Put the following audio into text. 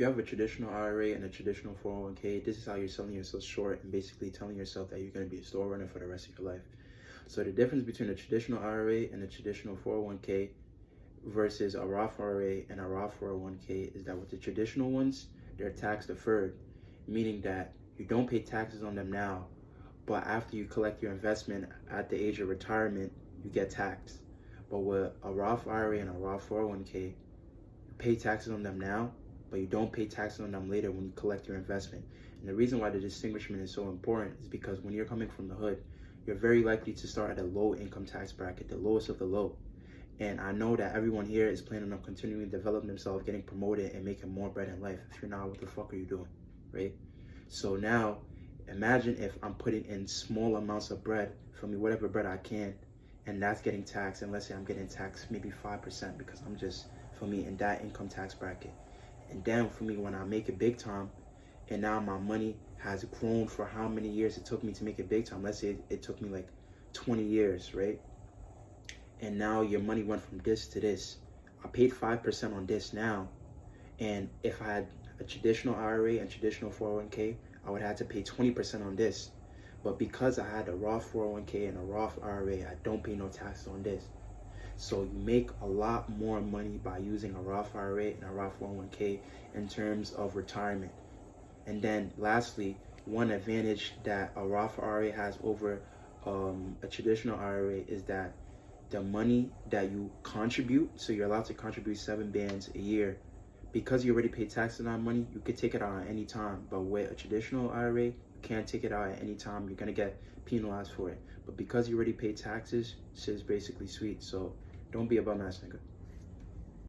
if you have a traditional IRA and a traditional 401k, this is how you're selling yourself short and basically telling yourself that you're going to be a store runner for the rest of your life. So the difference between a traditional IRA and a traditional 401k versus a Roth IRA and a Roth 401k is that with the traditional ones, they're tax deferred, meaning that you don't pay taxes on them now, but after you collect your investment at the age of retirement, you get taxed. But with a Roth IRA and a Roth 401k, you pay taxes on them now, but you don't pay taxes on them later when you collect your investment. And the reason why the distinguishment is so important is because when you're coming from the hood, you're very likely to start at a low income tax bracket, the lowest of the low. And I know that everyone here is planning on continuing to develop themselves, getting promoted, and making more bread in life. If you're not, what the fuck are you doing, right? So now, imagine if I'm putting in small amounts of bread, for me, whatever bread I can, and that's getting taxed, and let's say I'm getting taxed maybe 5% because I'm just, for me, in that income tax bracket. And then for me, when I make it big time, and now my money has grown for how many years it took me to make it big time. Let's say it took me like 20 years, right? And now your money went from this to this. I paid 5% on this now. And if I had a traditional IRA and traditional 401k, I would have to pay 20% on this. But because I had a Roth 401k and a Roth IRA, I don't pay no taxes on this. So you make a lot more money by using a Roth IRA and a Roth 401k in terms of retirement. And then lastly, one advantage that a Roth IRA has over a traditional IRA is that the money that you contribute, so you're allowed to contribute 7 bands a year, because you already pay taxes on that money, you could take it out at any time. But with a traditional IRA, you can't take it out at any time. You're gonna get penalized for it. But because you already pay taxes, shit is basically sweet. So don't be a bum ass nigga.